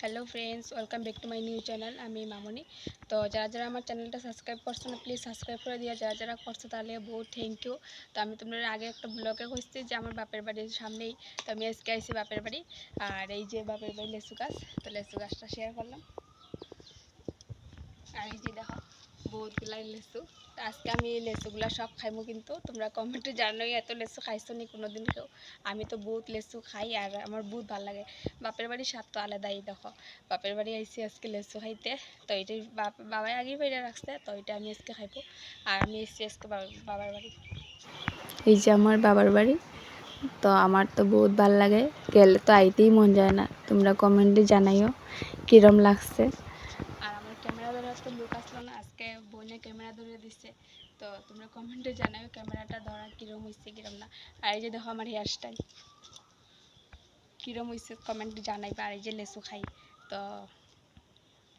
Hello friends, welcome back to my new channel. আমি মামনি। তো যারা যারা আমার চ্যানেলটা সাবস্ক্রাইব করছো না, প্লিজ সাবস্ক্রাইব করে দিয়ে। যারা যারা করছো তাহলে বহুত থ্যাংক ইউ। তো আমি তোমাদের আগে একটা ব্লগে কইছি যে আমার বাপের বাড়ির সামনেই, তো আমি আজকে আইছি বাপের বাড়ি। আর এই যে বাপের বাড়ি লেচু গাছ, তো লেচু গাছটা শেয়ার করলাম। আর এই যে দেখো বহুতগুলাই লেচু। আজকে আমি লেচুগুলা সব খাইমু, কিন্তু তোমরা কমেন্টে জানোই এত লেচু খাইছো নি কোনোদিন কেউ। আমি তো বহুত লেচু খাই আর আমার বহুত ভালো লাগে। বাপের বাড়ির স্বাদ তো আলাদাই। দেখো বাপের বাড়ি আইসি আজকে লেচু খাইতে। তো এটাই বাবাই আগেই বাইরে রাখছে, তো এটা আমি আজকে খাইবো। আর আমি এসছি আজকে বাবার বাড়ি। এই যে আমার বাবার বাড়ি। তো আমার তো বহুত ভাল লাগে, গেলে তো আইতেই মন যায় না। তোমরা কমেন্টে জানাইও কিরম লাগছে। আর আমার ক্যামেরা ধরার তো লুক আসলো না, আজকে বোনে ক্যামেরা ধরে দিচ্ছে। তো তোমরা কমেন্টে জানাও ক্যামেরাটা ধরা কিরম হয়েছে কিরম না। আর এই যে দেখো আমার হেয়ার স্টাইল কিরম হয়েছে কমেন্টে জানাইবা। আর এই যে লেচু খাই, তো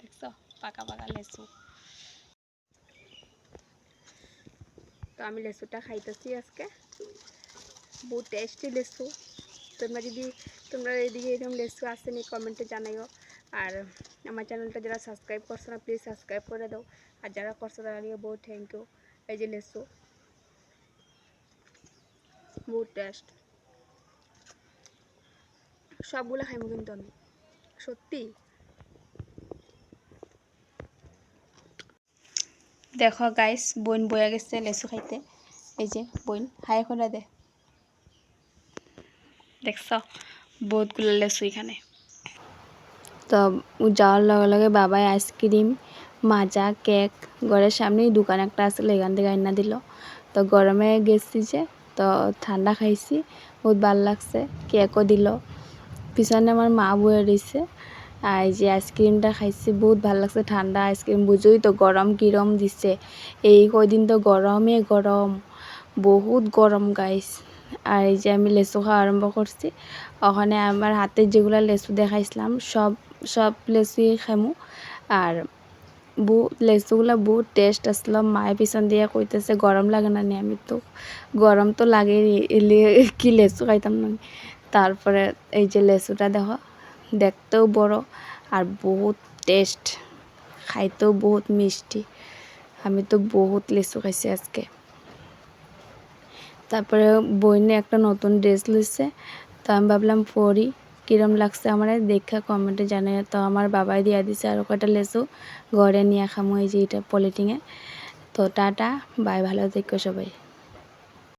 দেখছো পাকা পাকা লেচু। তো আমি লেচুটা খাইতেছি আজকে, বহুত টেস্টি লেচু। তোমরা এদিকে এরকম লেচু আসেনি কমেন্টে জানাইও। আর আমার চ্যানেলটা যারা সাবস্ক্রাইব করছো না, প্লিজ সাবস্ক্রাইব করে দাও। আর যারা করছো তারা নিয়ে বহুত থ্যাংক ইউ। এই যে লেচু বহুত টেস্ট, সবগুলো খাইমু কিন্তু আমি সত্যি। দেখো গাইস, বোন বয়ে গেছে লেচু খাইতে। এই যে বোন হাই করে দে, দেখছ বহুতগুলো লেচু এখানে। তো যাওয়ার লগে লগে বাবাই আইসক্রিম, মাজা, কেক ঘরের সামনেই দোকান একটা আসলে এখান থেকে আইনা দিল। তো গরমে গেছি যে, তো ঠান্ডা খাইছি, বহুত ভাল লাগছে। কেকও দিল, পিছনে আমার মা বয়ে রয়েছে। আর এই যে আইসক্রিমটা খাইছি, বহুত ভাল লাগছে। ঠান্ডা আইসক্রিম, বুঝোই তো গরম কিরম দিছে। এই কয়দিন তো গরমে গরম, বহুত গরম গাইস। আর এই যে আমি লেচু খাওয়া আরম্ভ করছি। ওখানে আমার হাতে যেগুলো লেচু দেখাইছিলাম সব সব লেচুই খামু। আর লেচুগুলো বহুত টেস্ট আসলো। মায়ের পিছন দিয়ে কইতেছে গরম লাগে না নি। আমি তো গরম তো লাগে, কি লেচু খাইতাম না। তারপরে এই যে লেচুটা দেখো, দেখতেও বড় আর বহুত টেস্ট, খাইতেও বহুত মিষ্টি। আমি তো বহুত লেচু খাইছি আজকে। তারপরে বইনে একটা নতুন ড্রেস লইছে, তো আমি ভাবলাম পরি, কিরম লাগছে আমার দেখা কমেন্টে জানাই। তো আমার বাবাই দিয়া দিছে আর কয়টা লেচু, ঘরে নিয়ে খামো এই যে এটা পলিথিনে। তো টাটা বাই, ভালো থেকো সবাই।